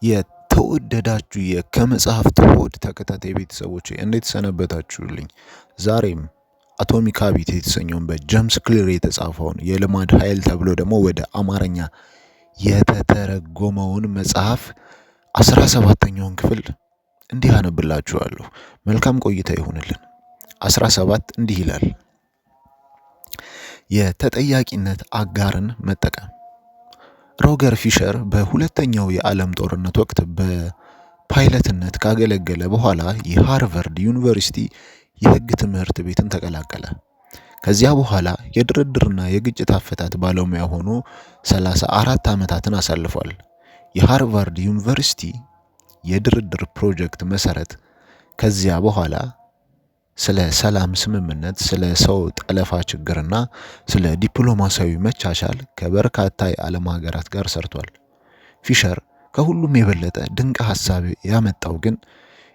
የተወደዳችሁ ከመጽሐፍት ሆድ ተከታታይ ቤተሰቦች እንዴት ሰነበታችሁልኝ? ዛሬም አቶሚክ ሃቢት የተሰኘውን በጄምስ ክሊር የተጻፈውን የልማድ ኃይል ተብሎ ደግሞ ወደ አማርኛ የተተረጎመውን መጽሐፍ 17ኛውን ክፍል እንዲህ አነብላችኋለሁ። መልካም ቆይታ ይሁንልን። 17 እንዲህ ይላል። የተጠያቂነት አጋርን መጠቀም። ሮገር ፊሸር በሁለተኛው የዓለም ጦርነት ወቅት በፓይለትነት ካገለገለ በኋላ የሃርቫርድ ዩኒቨርሲቲ የሕግ ትምህርት ቤትን ተቀላቀለ። ከዚያ በኋላ የድርድርና የግጭት አፈታት ባለሙያ ሆኖ 34 ዓመታትን አሳልፏል። የሃርቫርድ ዩኒቨርሲቲ የድርድር ፕሮጀክት መሰረት ከዚያ በኋላ ስለ ሰላም ስምምነት፣ ስለ ሰው ጠለፋ ችግርና ስለ ዲፕሎማሲያዊ መቻቻል ከበርካታ የዓለም ሀገራት ጋር ሰርቷል። ፊሸር ከሁሉም የበለጠ ድንቅ ሐሳብ ያመጣው ግን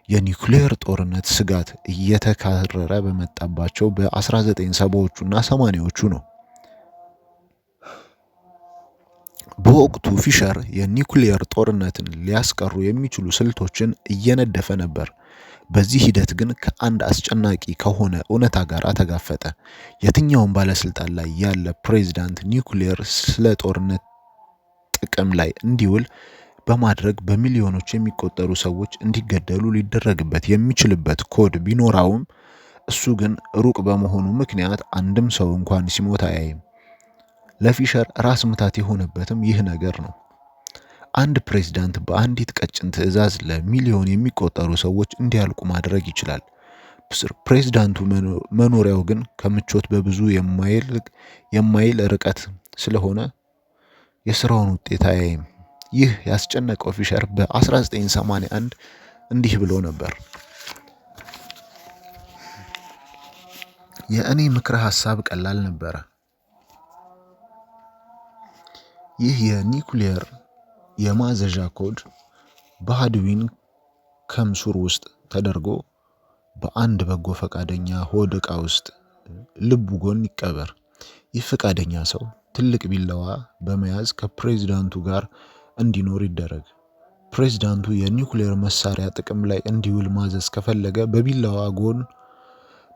የኒውክሌር ጦርነት ስጋት እየተካረረ በመጣባቸው በ1970ዎቹና 80ዎቹ ነው። በወቅቱ ፊሸር የኒውክሌር ጦርነትን ሊያስቀሩ የሚችሉ ስልቶችን እየነደፈ ነበር። በዚህ ሂደት ግን ከአንድ አስጨናቂ ከሆነ እውነታ ጋር ተጋፈጠ። የትኛውም ባለስልጣን ላይ ያለ ፕሬዝዳንት ኒውክሌር ስለ ጦርነት ጥቅም ላይ እንዲውል በማድረግ በሚሊዮኖች የሚቆጠሩ ሰዎች እንዲገደሉ ሊደረግበት የሚችልበት ኮድ ቢኖራውም እሱ ግን ሩቅ በመሆኑ ምክንያት አንድም ሰው እንኳን ሲሞት አያይም። ለፊሸር ራስ ምታት የሆነበትም ይህ ነገር ነው። አንድ ፕሬዝዳንት በአንዲት ቀጭን ትዕዛዝ ለሚሊዮን የሚቆጠሩ ሰዎች እንዲያልቁ ማድረግ ይችላል። ፕሬዝዳንቱ መኖሪያው ግን ከምቾት በብዙ የማይል ርቀት ስለሆነ የስራውን ውጤት አያይም። ይህ ያስጨነቀው ፊሸር በ1981 እንዲህ ብሎ ነበር። የእኔ ምክረ ሐሳብ ቀላል ነበረ። ይህ የኒውክሌር የማዘዣ ኮድ በሃድዊን ከምሱር ውስጥ ተደርጎ በአንድ በጎ ፈቃደኛ ሆድ ዕቃ ውስጥ ልቡ ጎን ይቀበር። ይህ ፈቃደኛ ሰው ትልቅ ቢላዋ በመያዝ ከፕሬዝዳንቱ ጋር እንዲኖር ይደረግ። ፕሬዝዳንቱ የኒውክሌር መሳሪያ ጥቅም ላይ እንዲውል ማዘዝ ከፈለገ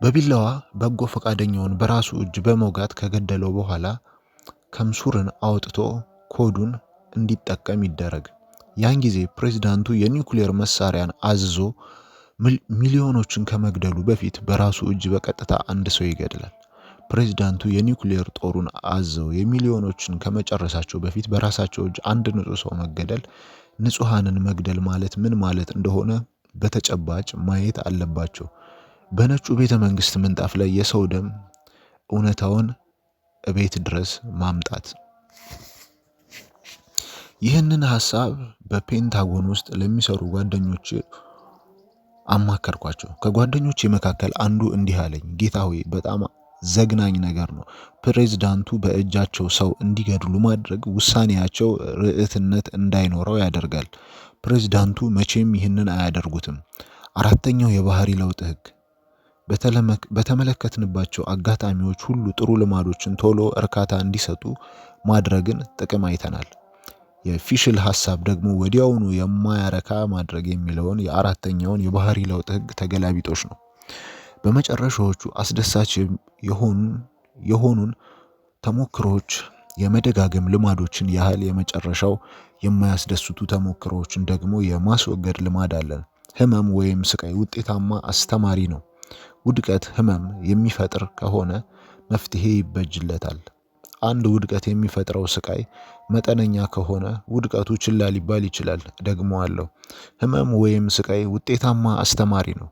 በቢላዋ በጎ ፈቃደኛውን በራሱ እጅ በመውጋት ከገደለው በኋላ ከምሱርን አውጥቶ ኮዱን እንዲጠቀም ይደረግ። ያን ጊዜ ፕሬዝዳንቱ የኒውክሌር መሳሪያን አዝዞ ሚሊዮኖችን ከመግደሉ በፊት በራሱ እጅ በቀጥታ አንድ ሰው ይገድላል። ፕሬዝዳንቱ የኒውክሌር ጦሩን አዘው የሚሊዮኖችን ከመጨረሳቸው በፊት በራሳቸው እጅ አንድ ንጹህ ሰው መገደል፣ ንጹሃንን መግደል ማለት ምን ማለት እንደሆነ በተጨባጭ ማየት አለባቸው። በነጩ ቤተ መንግስት ምንጣፍ ላይ የሰው ደም እውነታውን እቤት ድረስ ማምጣት። ይህንን ሐሳብ በፔንታጎን ውስጥ ለሚሰሩ ጓደኞች አማከርኳቸው። ከጓደኞቼ መካከል አንዱ እንዲህ አለኝ፣ ጌታ ሆይ በጣም ዘግናኝ ነገር ነው። ፕሬዝዳንቱ በእጃቸው ሰው እንዲገድሉ ማድረግ ውሳኔያቸው ርዕትነት እንዳይኖረው ያደርጋል። ፕሬዝዳንቱ መቼም ይህንን አያደርጉትም። አራተኛው የባህሪ ለውጥ ህግ። በተመለከትንባቸው አጋጣሚዎች ሁሉ ጥሩ ልማዶችን ቶሎ እርካታ እንዲሰጡ ማድረግን ጥቅም አይተናል። የፊሽል ሐሳብ ደግሞ ወዲያውኑ የማያረካ ማድረግ የሚለውን የአራተኛውን የባህሪ ለውጥ ህግ ተገላቢጦሽ ነው። በመጨረሻዎቹ አስደሳች የሆኑን ተሞክሮዎች የመደጋገም ልማዶችን ያህል የመጨረሻው የማያስደስቱ ተሞክሮዎችን ደግሞ የማስወገድ ልማድ አለን። ህመም ወይም ስቃይ ውጤታማ አስተማሪ ነው። ውድቀት ህመም የሚፈጥር ከሆነ መፍትሄ ይበጅለታል። አንድ ውድቀት የሚፈጥረው ስቃይ መጠነኛ ከሆነ ውድቀቱ ችላ ሊባል ይችላል። ደግሞ አለው ህመም ወይም ስቃይ ውጤታማ አስተማሪ ነው።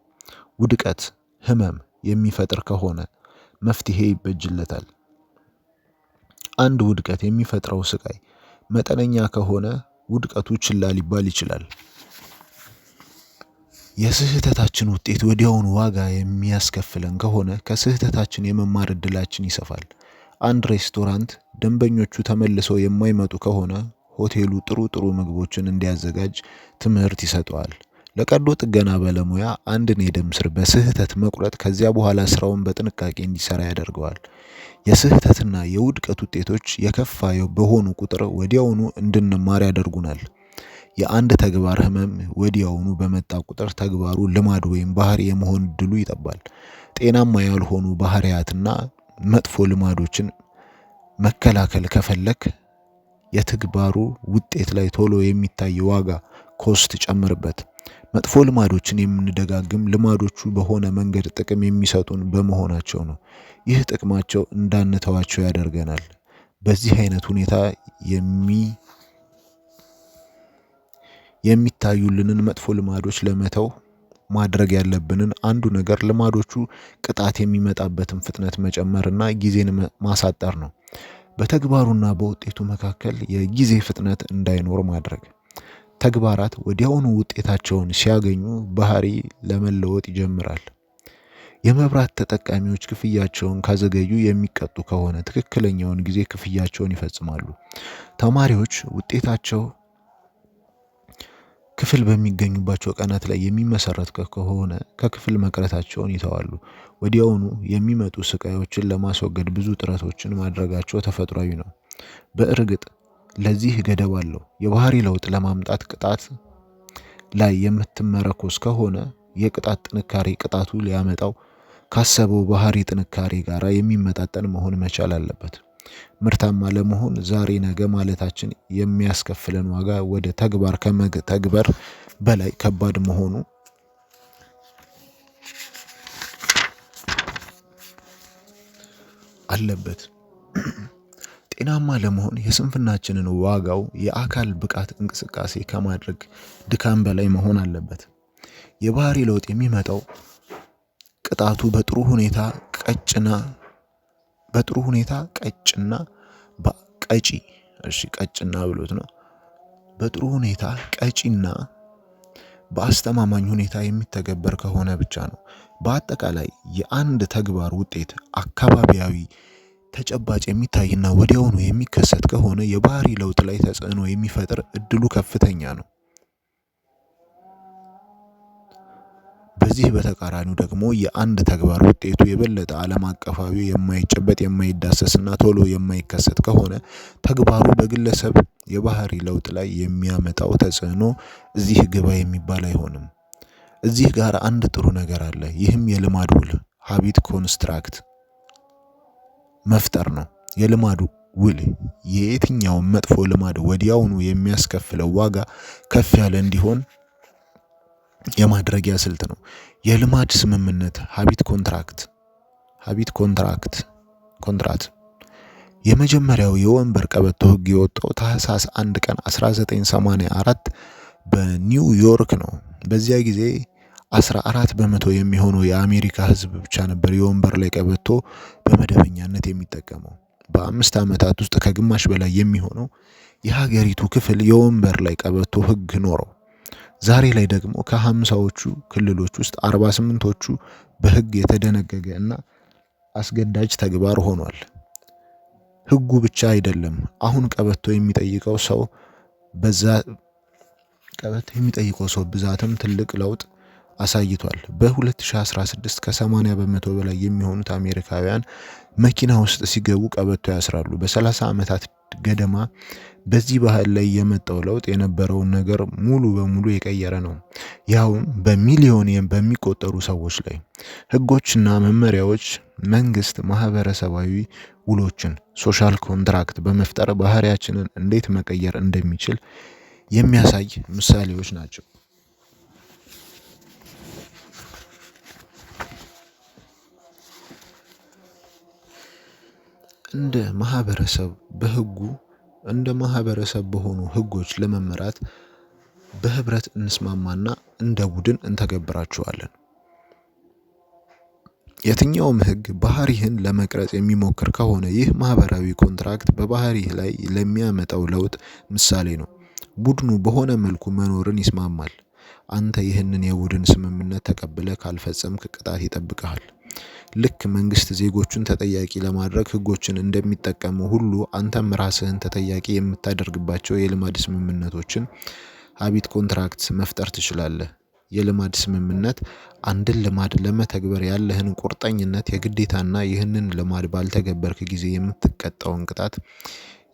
ውድቀት ህመም የሚፈጥር ከሆነ መፍትሄ ይበጅለታል። አንድ ውድቀት የሚፈጥረው ስቃይ መጠነኛ ከሆነ ውድቀቱ ችላ ሊባል ይችላል። የስህተታችን ውጤት ወዲያውኑ ዋጋ የሚያስከፍለን ከሆነ ከስህተታችን የመማር እድላችን ይሰፋል። አንድ ሬስቶራንት ደንበኞቹ ተመልሰው የማይመጡ ከሆነ ሆቴሉ ጥሩ ምግቦችን እንዲያዘጋጅ ትምህርት ይሰጠዋል። ለቀዶ ጥገና ባለሙያ አንድን የደም ስር በስህተት መቁረጥ ከዚያ በኋላ ስራውን በጥንቃቄ እንዲሰራ ያደርገዋል። የስህተትና የውድቀት ውጤቶች የከፋ በሆኑ ቁጥር ወዲያውኑ እንድንማር ያደርጉናል። የአንድ ተግባር ህመም ወዲያውኑ በመጣ ቁጥር ተግባሩ ልማድ ወይም ባህሪ የመሆን እድሉ ይጠባል። ጤናማ ያልሆኑ ባህሪያትና መጥፎ ልማዶችን መከላከል ከፈለክ የተግባሩ ውጤት ላይ ቶሎ የሚታይ ዋጋ ኮስት ጨምርበት። መጥፎ ልማዶችን የምንደጋግም ልማዶቹ በሆነ መንገድ ጥቅም የሚሰጡን በመሆናቸው ነው። ይህ ጥቅማቸው እንዳንተዋቸው ያደርገናል። በዚህ አይነት ሁኔታ የሚታዩልንን መጥፎ ልማዶች ለመተው ማድረግ ያለብንን አንዱ ነገር ልማዶቹ ቅጣት የሚመጣበትን ፍጥነት መጨመርና ጊዜን ማሳጠር ነው። በተግባሩና በውጤቱ መካከል የጊዜ ፍጥነት እንዳይኖር ማድረግ። ተግባራት ወዲያውኑ ውጤታቸውን ሲያገኙ ባህሪ ለመለወጥ ይጀምራል። የመብራት ተጠቃሚዎች ክፍያቸውን ካዘገዩ የሚቀጡ ከሆነ ትክክለኛውን ጊዜ ክፍያቸውን ይፈጽማሉ። ተማሪዎች ውጤታቸው ክፍል በሚገኙባቸው ቀናት ላይ የሚመሰረት ከሆነ ከክፍል መቅረታቸውን ይተዋሉ። ወዲያውኑ የሚመጡ ስቃዮችን ለማስወገድ ብዙ ጥረቶችን ማድረጋቸው ተፈጥሯዊ ነው። በእርግጥ ለዚህ ገደብ አለው። የባህሪ ለውጥ ለማምጣት ቅጣት ላይ የምትመረኮዝ ከሆነ የቅጣት ጥንካሬ ቅጣቱ ሊያመጣው ካሰበው ባህሪ ጥንካሬ ጋር የሚመጣጠን መሆን መቻል አለበት። ምርታማ ለመሆን ዛሬ ነገ ማለታችን የሚያስከፍለን ዋጋ ወደ ተግባር ከመተግበር በላይ ከባድ መሆኑ አለበት። ጤናማ ለመሆን የስንፍናችንን ዋጋው የአካል ብቃት እንቅስቃሴ ከማድረግ ድካም በላይ መሆን አለበት። የባህሪ ለውጥ የሚመጣው ቅጣቱ በጥሩ ሁኔታ ቀጭና ብሎት ነው። በጥሩ ሁኔታ ቀጪና በአስተማማኝ ሁኔታ የሚተገበር ከሆነ ብቻ ነው። በአጠቃላይ የአንድ ተግባር ውጤት አካባቢያዊ ተጨባጭ የሚታይና ወዲያውኑ የሚከሰት ከሆነ የባህሪ ለውጥ ላይ ተጽዕኖ የሚፈጥር እድሉ ከፍተኛ ነው። በዚህ በተቃራኒው ደግሞ የአንድ ተግባር ውጤቱ የበለጠ ዓለም አቀፋዊ የማይጨበጥ የማይዳሰስና ቶሎ የማይከሰት ከሆነ ተግባሩ በግለሰብ የባህሪ ለውጥ ላይ የሚያመጣው ተጽዕኖ እዚህ ግባ የሚባል አይሆንም። እዚህ ጋር አንድ ጥሩ ነገር አለ። ይህም የልማድ ውል ሃቢት ኮንስትራክት መፍጠር ነው። የልማድ ውል የየትኛውም መጥፎ ልማድ ወዲያውኑ የሚያስከፍለው ዋጋ ከፍ ያለ እንዲሆን የማድረጊያ ስልት ነው። የልማድ ስምምነት ሃቢት ኮንትራት የመጀመሪያው የወንበር ቀበቶ ህግ የወጣው ታህሳስ 1 ቀን 1984 በኒውዮርክ ነው። በዚያ ጊዜ 14 በመቶ የሚሆነው የአሜሪካ ህዝብ ብቻ ነበር የወንበር ላይ ቀበቶ በመደበኛነት የሚጠቀመው። በ5 ዓመታት ውስጥ ከግማሽ በላይ የሚሆነው የሀገሪቱ ክፍል የወንበር ላይ ቀበቶ ህግ ኖረው። ዛሬ ላይ ደግሞ ከ50ዎቹ ክልሎች ውስጥ 48ዎቹ በህግ የተደነገገ እና አስገዳጅ ተግባር ሆኗል። ህጉ ብቻ አይደለም፣ አሁን ቀበቶ የሚጠይቀው ሰው ብዛትም ትልቅ ለውጥ አሳይቷል። በ2016 ከ80 በመቶ በላይ የሚሆኑት አሜሪካውያን መኪና ውስጥ ሲገቡ ቀበቶ ያስራሉ። በ30 ዓመታት ገደማ በዚህ ባህል ላይ የመጣው ለውጥ የነበረውን ነገር ሙሉ በሙሉ የቀየረ ነው። ያውም በሚሊዮን በሚቆጠሩ ሰዎች ላይ። ህጎችና መመሪያዎች መንግስት ማህበረሰባዊ ውሎችን ሶሻል ኮንትራክት በመፍጠር ባህሪያችንን እንዴት መቀየር እንደሚችል የሚያሳይ ምሳሌዎች ናቸው። እንደ ማህበረሰብ በሆኑ ህጎች ለመመራት በህብረት እንስማማና እንደ ቡድን እንተገብራቸዋለን። የትኛውም ህግ ባህሪህን ለመቅረጽ የሚሞክር ከሆነ ይህ ማህበራዊ ኮንትራክት በባህሪህ ላይ ለሚያመጣው ለውጥ ምሳሌ ነው። ቡድኑ በሆነ መልኩ መኖርን ይስማማል። አንተ ይህንን የቡድን ስምምነት ተቀብለ ካልፈጸምክ ቅጣት ይጠብቅሃል። ልክ መንግስት ዜጎቹን ተጠያቂ ለማድረግ ህጎችን እንደሚጠቀመው ሁሉ አንተም ራስህን ተጠያቂ የምታደርግባቸው የልማድ ስምምነቶችን ሃቢት ኮንትራክትስ መፍጠር ትችላለህ። የልማድ ስምምነት አንድን ልማድ ለመተግበር ያለህን ቁርጠኝነት፣ የግዴታና ይህንን ልማድ ባልተገበርክ ጊዜ የምትቀጣውን ቅጣት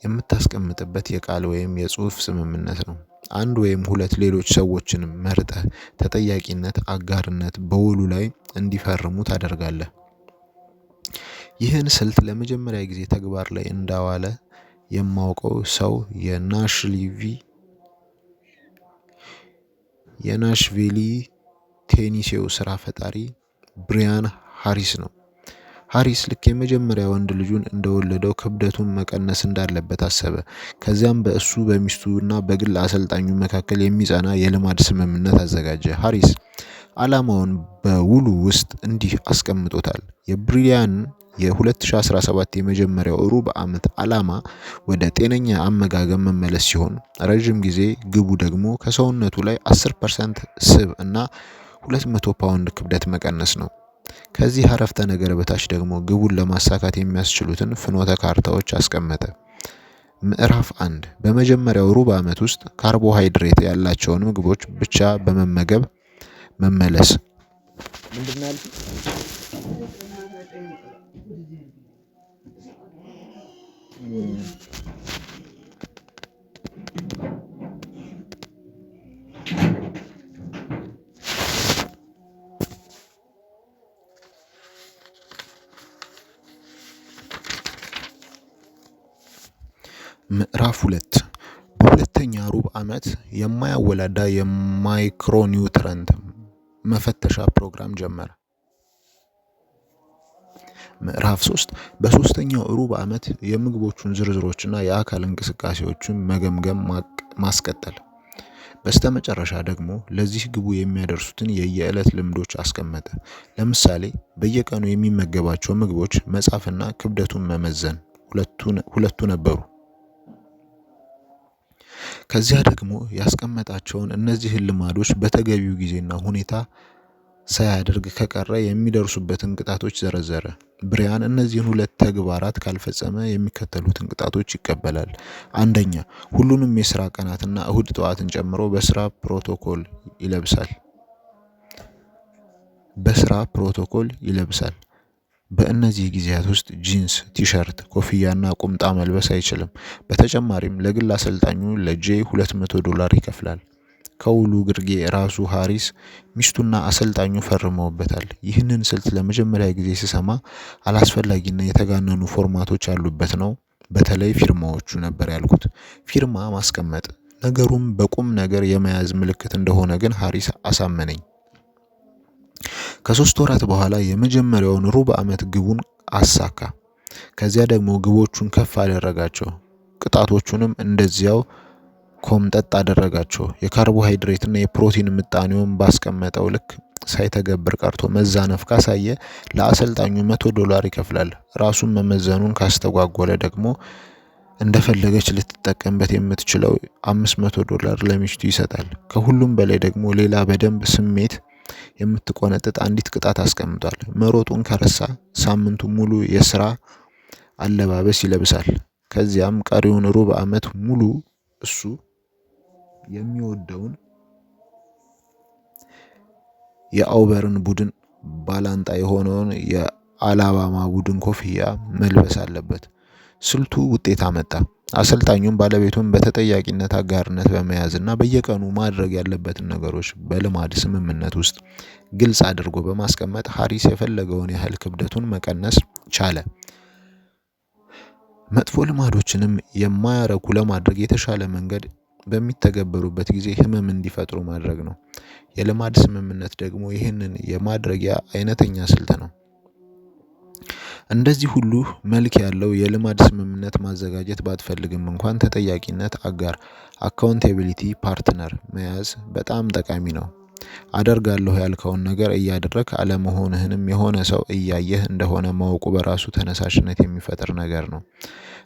የምታስቀምጥበት የቃል ወይም የጽሑፍ ስምምነት ነው። አንድ ወይም ሁለት ሌሎች ሰዎችንም መርጠህ ተጠያቂነት፣ አጋርነት በውሉ ላይ እንዲፈርሙ ታደርጋለህ። ይህን ስልት ለመጀመሪያ ጊዜ ተግባር ላይ እንዳዋለ የማውቀው ሰው የናሽቪሊ ቴኒሲው ስራ ፈጣሪ ብሪያን ሃሪስ ነው። ሃሪስ ልክ የመጀመሪያ ወንድ ልጁን እንደወለደው ክብደቱን መቀነስ እንዳለበት አሰበ። ከዚያም በእሱ በሚስቱና በግል አሰልጣኙ መካከል የሚጸና የልማድ ስምምነት አዘጋጀ። ሃሪስ ዓላማውን በውሉ ውስጥ እንዲህ አስቀምጦታል። የብሪያን የ2017 የመጀመሪያው ሩብ ዓመት ዓላማ ወደ ጤነኛ አመጋገብ መመለስ ሲሆን ረዥም ጊዜ ግቡ ደግሞ ከሰውነቱ ላይ 10% ስብ እና 200 ፓውንድ ክብደት መቀነስ ነው። ከዚህ አረፍተ ነገር በታች ደግሞ ግቡን ለማሳካት የሚያስችሉትን ፍኖተ ካርታዎች አስቀመጠ። ምዕራፍ 1 በመጀመሪያው ሩብ ዓመት ውስጥ ካርቦሃይድሬት ያላቸውን ምግቦች ብቻ በመመገብ መመለስ። ምዕራፍ 2 በሁለተኛ ሩብ ዓመት የማያወላዳ የማይክሮኒውትረንት መፈተሻ ፕሮግራም ጀመረ። ምዕራፍ 3 በሶስተኛው ሩብ ዓመት የምግቦቹን ዝርዝሮችና የአካል እንቅስቃሴዎችን መገምገም ማስቀጠል። በስተመጨረሻ ደግሞ ለዚህ ግቡ የሚያደርሱትን የየዕለት ልምዶች አስቀመጠ። ለምሳሌ በየቀኑ የሚመገባቸው ምግቦች መጻፍና ክብደቱን መመዘን ሁለቱ ነበሩ። ከዚያ ደግሞ ያስቀመጣቸውን እነዚህን ልማዶች በተገቢው ጊዜና ሁኔታ ሳያደርግ ከቀረ የሚደርሱበትን ቅጣቶች ዘረዘረ። ብሪያን እነዚህን ሁለት ተግባራት ካልፈጸመ የሚከተሉትን ቅጣቶች ይቀበላል። አንደኛ፣ ሁሉንም የስራ ቀናትና እሁድ ጠዋትን ጨምሮ በስራ ፕሮቶኮል ይለብሳል። በእነዚህ ጊዜያት ውስጥ ጂንስ፣ ቲሸርት፣ ኮፍያና ቁምጣ መልበስ አይችልም። በተጨማሪም ለግል አሰልጣኙ $200 ይከፍላል። ከውሉ ግርጌ ራሱ ሃሪስ፣ ሚስቱና አሰልጣኙ ፈርመውበታል። ይህንን ስልት ለመጀመሪያ ጊዜ ስሰማ አላስፈላጊና የተጋነኑ ፎርማቶች ያሉበት ነው፣ በተለይ ፊርማዎቹ ነበር ያልኩት። ፊርማ ማስቀመጥ ነገሩም በቁም ነገር የመያዝ ምልክት እንደሆነ ግን ሃሪስ አሳመነኝ። ከ3 ወራት በኋላ የመጀመሪያውን ሩብ ዓመት ግቡን አሳካ። ከዚያ ደግሞ ግቦቹን ከፍ አደረጋቸው፣ ቅጣቶቹንም እንደዚያው ኮምጠጥ አደረጋቸው። የካርቦሃይድሬትና የፕሮቲን ምጣኔውን ባስቀመጠው ልክ ሳይተገብር ቀርቶ መዛነፍ ካሳየ ለአሰልጣኙ $100 ይከፍላል። ራሱን መመዘኑን ካስተጓጎለ ደግሞ እንደፈለገች ልትጠቀምበት የምትችለው $500 ለሚስቱ ይሰጣል። ከሁሉም በላይ ደግሞ ሌላ በደንብ ስሜት የምትቆነጥጥ አንዲት ቅጣት አስቀምጧል። መሮጡን ከረሳ ሳምንቱ ሙሉ የስራ አለባበስ ይለብሳል። ከዚያም ቀሪውን ሩብ ዓመት ሙሉ እሱ የሚወደውን የአውበርን ቡድን ባላንጣ የሆነውን የአላባማ ቡድን ኮፍያ መልበስ አለበት። ስልቱ ውጤት አመጣ። አሰልጣኙም ባለቤቱን በተጠያቂነት አጋርነት በመያዝ እና በየቀኑ ማድረግ ያለበትን ነገሮች በልማድ ስምምነት ውስጥ ግልጽ አድርጎ በማስቀመጥ ሃሪስ የፈለገውን ያህል ክብደቱን መቀነስ ቻለ። መጥፎ ልማዶችንም የማያረኩ ለማድረግ የተሻለ መንገድ በሚተገበሩበት ጊዜ ህመም እንዲፈጥሩ ማድረግ ነው። የልማድ ስምምነት ደግሞ ይህንን የማድረጊያ አይነተኛ ስልት ነው። እንደዚህ ሁሉ መልክ ያለው የልማድ ስምምነት ማዘጋጀት ባትፈልግም እንኳን ተጠያቂነት አጋር አካውንቴቢሊቲ ፓርትነር መያዝ በጣም ጠቃሚ ነው። አደርጋለሁ ያልከውን ነገር እያደረክ አለመሆንህንም የሆነ ሰው እያየህ እንደሆነ ማወቁ በራሱ ተነሳሽነት የሚፈጥር ነገር ነው።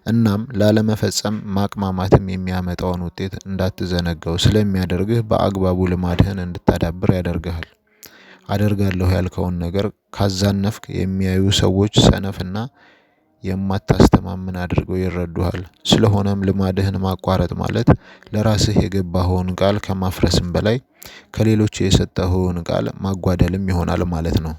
እናም ላለመፈጸም ማቅማማትም የሚያመጣውን ውጤት እንዳትዘነጋው ስለሚያደርግህ በአግባቡ ልማድህን እንድታዳብር ያደርግሃል። አደርጋለሁ ያልከውን ነገር ካዛነፍክ የሚያዩ ሰዎች ሰነፍና የማታስተማምን አድርገው ይረዱሃል። ስለሆነም ልማድህን ማቋረጥ ማለት ለራስህ የገባኸውን ቃል ከማፍረስም በላይ ከሌሎች የሰጠኸውን ቃል ማጓደልም ይሆናል ማለት ነው።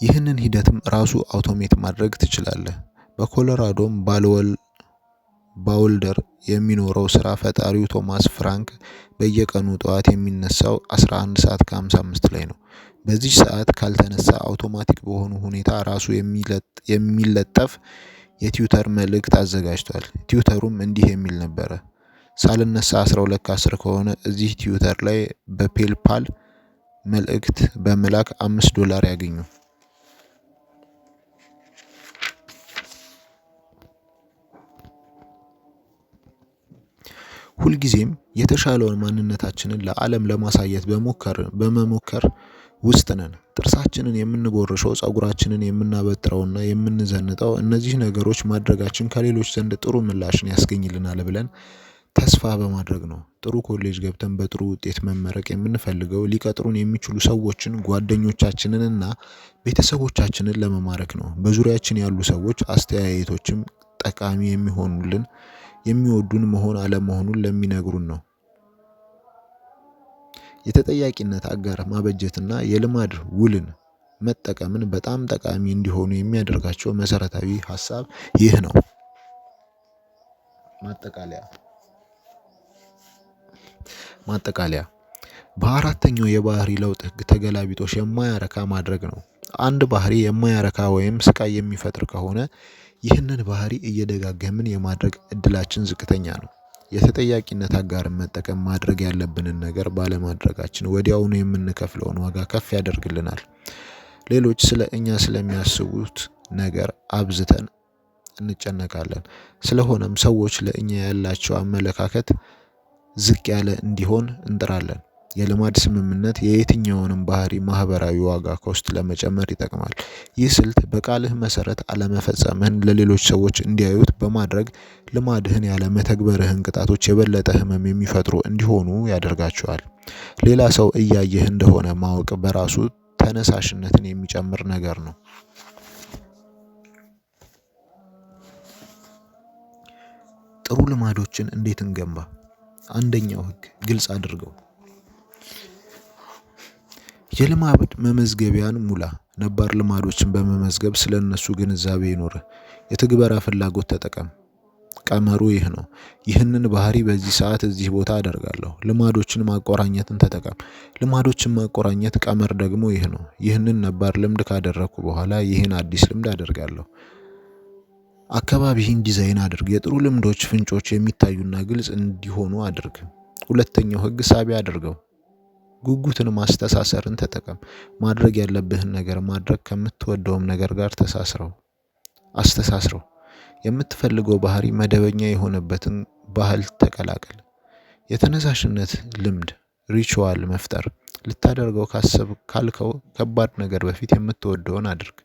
ይህንን ሂደትም ራሱ አውቶሜት ማድረግ ትችላለህ። በኮሎራዶም ባውልደር የሚኖረው ስራ ፈጣሪው ቶማስ ፍራንክ በየቀኑ ጠዋት የሚነሳው 11 ሰዓት ከ55 ላይ ነው። በዚህ ሰዓት ካልተነሳ አውቶማቲክ በሆነ ሁኔታ ራሱ የሚለጠፍ የትዊተር መልእክት አዘጋጅቷል። ትዊተሩም እንዲህ የሚል ነበረ: ሳልነሳ 12 ከ10 ከሆነ እዚህ ትዊተር ላይ በፔልፓል መልእክት በመላክ $5 ያገኙ። ሁልጊዜም የተሻለውን ማንነታችንን ለዓለም ለማሳየት በመሞከር ውስጥ ነን። ጥርሳችንን የምንቦርሸው፣ ጸጉራችንን የምናበጥረውና የምንዘንጠው እነዚህ ነገሮች ማድረጋችን ከሌሎች ዘንድ ጥሩ ምላሽን ያስገኝልናል ብለን ተስፋ በማድረግ ነው። ጥሩ ኮሌጅ ገብተን በጥሩ ውጤት መመረቅ የምንፈልገው ሊቀጥሩን የሚችሉ ሰዎችን፣ ጓደኞቻችንን እና ቤተሰቦቻችንን ለመማረክ ነው። በዙሪያችን ያሉ ሰዎች አስተያየቶችም ጠቃሚ የሚሆኑልን የሚወዱን መሆን አለመሆኑን ለሚነግሩን ነው። የተጠያቂነት አጋር ማበጀትና የልማድ ውልን መጠቀምን በጣም ጠቃሚ እንዲሆኑ የሚያደርጋቸው መሰረታዊ ሀሳብ ይህ ነው። ማጠቃለያ በአራተኛው የባህሪ ለውጥ ህግ ተገላቢጦሽ የማያረካ ማድረግ ነው። አንድ ባህሪ የማያረካ ወይም ስቃይ የሚፈጥር ከሆነ ይህንን ባህሪ እየደጋገምን የማድረግ እድላችን ዝቅተኛ ነው። የተጠያቂነት አጋርን መጠቀም ማድረግ ያለብንን ነገር ባለማድረጋችን ወዲያውኑ የምንከፍለውን ዋጋ ከፍ ያደርግልናል። ሌሎች ስለ እኛ ስለሚያስቡት ነገር አብዝተን እንጨነቃለን። ስለሆነም ሰዎች ለእኛ ያላቸው አመለካከት ዝቅ ያለ እንዲሆን እንጥራለን። የልማድ ስምምነት የየትኛውንም ባህሪ ማህበራዊ ዋጋ ኮስት ለመጨመር ይጠቅማል። ይህ ስልት በቃልህ መሰረት አለመፈጸምህን ለሌሎች ሰዎች እንዲያዩት በማድረግ ልማድህን ያለ መተግበርህን ቅጣቶች የበለጠ ህመም የሚፈጥሩ እንዲሆኑ ያደርጋቸዋል። ሌላ ሰው እያየህ እንደሆነ ማወቅ በራሱ ተነሳሽነትን የሚጨምር ነገር ነው። ጥሩ ልማዶችን እንዴት እንገንባ? አንደኛው ህግ ግልጽ አድርገው። የልማድ መመዝገቢያን ሙላ። ነባር ልማዶችን በመመዝገብ ስለነሱ ግንዛቤ ይኖርህ። የትግበራ ፍላጎት ተጠቀም። ቀመሩ ይህ ነው። ይህንን ባህሪ በዚህ ሰዓት እዚህ ቦታ አደርጋለሁ። ልማዶችን ማቆራኘትን ተጠቀም። ልማዶችን ማቆራኘት ቀመር ደግሞ ይህ ነው። ይህንን ነባር ልምድ ካደረኩ በኋላ ይህን አዲስ ልምድ አደርጋለሁ። አካባቢህን ዲዛይን አድርግ። የጥሩ ልምዶች ፍንጮች የሚታዩና ግልጽ እንዲሆኑ አድርግ። ሁለተኛው ህግ ሳቢ አድርገው። ጉጉትን ማስተሳሰርን ተጠቀም። ማድረግ ያለብህን ነገር ማድረግ ከምትወደውም ነገር ጋር አስተሳስረው። የምትፈልገው ባህሪ መደበኛ የሆነበትን ባህል ተቀላቀል። የተነሳሽነት ልምድ ሪቹዋል መፍጠር። ልታደርገው ካልከው ከባድ ነገር በፊት የምትወደውን አድርግ።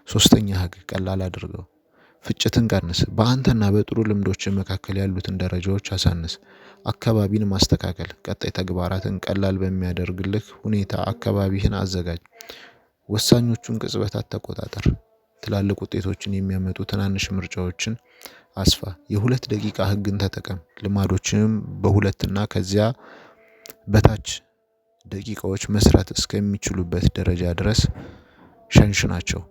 ሶስተኛ ህግ ቀላል አድርገው። ፍጭትን ቀንስ። በአንተና በጥሩ ልምዶች መካከል ያሉትን ደረጃዎች አሳንስ። አካባቢን ማስተካከል። ቀጣይ ተግባራትን ቀላል በሚያደርግልህ ሁኔታ አካባቢህን አዘጋጅ። ወሳኞቹን ቅጽበታት ተቆጣጠር። ትላልቅ ውጤቶችን የሚያመጡ ትናንሽ ምርጫዎችን አስፋ። የ2 ደቂቃ ህግን ተጠቀም። ልማዶችንም በ2 እና ከዚያ በታች ደቂቃዎች መስራት እስከሚችሉበት ደረጃ ድረስ ሸንሽናቸው።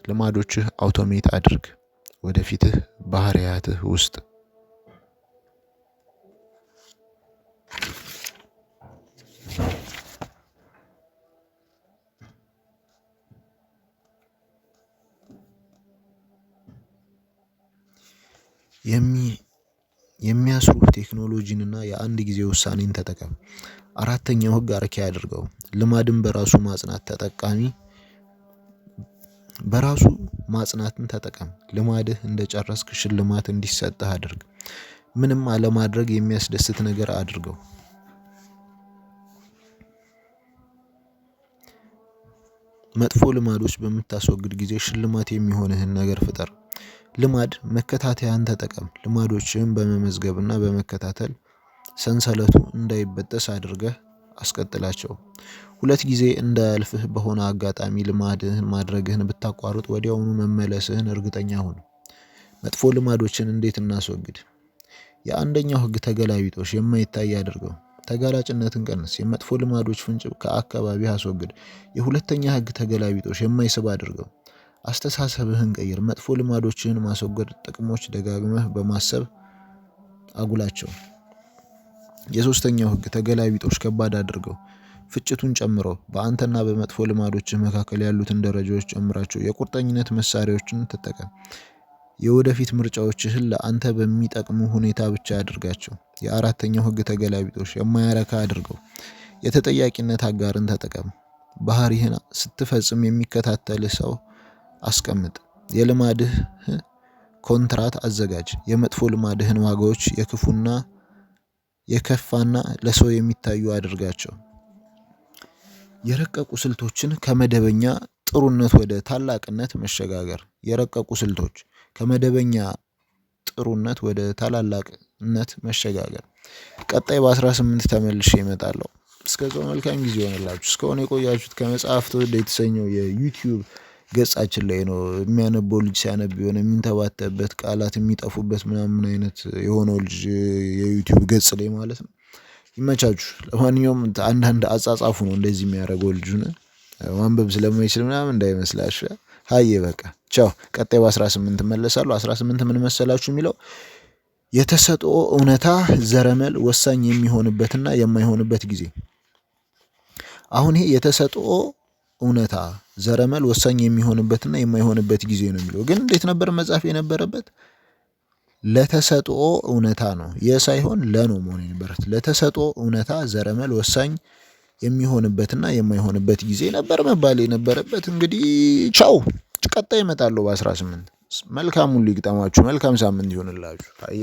ልማዶችህ አውቶሜት አድርግ። ወደፊትህ ባህሪያትህ ውስጥ የሚያስሩ ቴክኖሎጂንና የአንድ ጊዜ ውሳኔን ተጠቀም። አራተኛው ህግ አርኪ አድርገው። ልማድን በራሱ ማጽናትን ተጠቀም። ልማድህ እንደጨረስክ ሽልማት እንዲሰጥህ አድርግ። ምንም አለማድረግ የሚያስደስት ነገር አድርገው። መጥፎ ልማዶች በምታስወግድ ጊዜ ሽልማት የሚሆንህን ነገር ፍጠር። ልማድ መከታተያን ተጠቀም። ልማዶችህን በመመዝገብና በመከታተል ሰንሰለቱ እንዳይበጠስ አድርገህ አስቀጥላቸው። 2 ጊዜ እንዳያልፍህ በሆነ አጋጣሚ ልማድህን ማድረግህን ብታቋርጥ ወዲያውኑ መመለስህን እርግጠኛ ሁን። መጥፎ ልማዶችን እንዴት እናስወግድ? የአንደኛው ህግ ተገላቢጦሽ የማይታይ አድርገው። ተጋላጭነትን ቀንስ። የመጥፎ ልማዶች ፍንጭ ከአካባቢህ አስወግድ። የሁለተኛ ህግ ተገላቢጦሽ የማይስብ አድርገው። አስተሳሰብህን ቀይር። መጥፎ ልማዶችህን ማስወገድ ጥቅሞች ደጋግመህ በማሰብ አጉላቸው። የሶስተኛው ህግ ተገላቢጦሽ ከባድ አድርገው። ፍጭቱን ጨምረው። በአንተና በመጥፎ ልማዶችህ መካከል ያሉትን ደረጃዎች ጨምራቸው። የቁርጠኝነት መሳሪያዎችን ተጠቀም። የወደፊት ምርጫዎችህን ለአንተ በሚጠቅሙ ሁኔታ ብቻ አድርጋቸው። የአራተኛው ህግ ተገላቢጦሽ የማያረካ አድርገው። የተጠያቂነት አጋርን ተጠቀም። ባህሪህን ስትፈጽም የሚከታተልህ ሰው አስቀምጥ። የልማድህ ኮንትራት አዘጋጅ። የመጥፎ ልማድህን ዋጋዎች የከፋና ለሰው የሚታዩ አድርጋቸው። የረቀቁ ስልቶችን ከመደበኛ ጥሩነት ወደ ታላቅነት መሸጋገር። የረቀቁ ስልቶች ከመደበኛ ጥሩነት ወደ ታላላቅነት መሸጋገር። ቀጣይ በ18 ተመልሼ እመጣለሁ። እስከዛው መልካም ጊዜ ይሆንላችሁ። እስካሁን የቆያችሁት ከመጽሐፍት ወደ የተሰኘው የዩቲዩብ ገጻችን ላይ ነው። የሚያነበው ልጅ ሲያነብ የሆነ የሚንተባተበት ቃላት የሚጠፉበት ምናምን አይነት የሆነው ልጅ የዩቲዩብ ገጽ ላይ ማለት ነው። ይመቻችሁ። ለማንኛውም አንዳንድ አጻጻፉ ነው እንደዚህ የሚያደርገው ልጁን ማንበብ ስለማይችል ምናምን እንዳይመስላችሁ። ሀዬ በቃ ቻው። ቀጣይ በ18 እመለሳለሁ። 18 ምን መሰላችሁ የሚለው የተሰጥኦ እውነታ ዘረመል ወሳኝ የሚሆንበትና የማይሆንበት ጊዜ። አሁን ይሄ የተሰጥኦ እውነታ ዘረመል ወሳኝ የሚሆንበትና የማይሆንበት ጊዜ ነው የሚለው። ግን እንዴት ነበር መጻፍ የነበረበት? ለተሰጥኦ እውነታ ነው የሳይሆን ለነው መሆን የነበረት። ለተሰጥኦ እውነታ ዘረመል ወሳኝ የሚሆንበትና የማይሆንበት ጊዜ ነበር መባል የነበረበት። እንግዲህ ቻው። ቀጣይ እመጣለሁ በ18። መልካሙን ሊግጠማችሁ። መልካም ሳምንት ይሆንላችሁ። አየ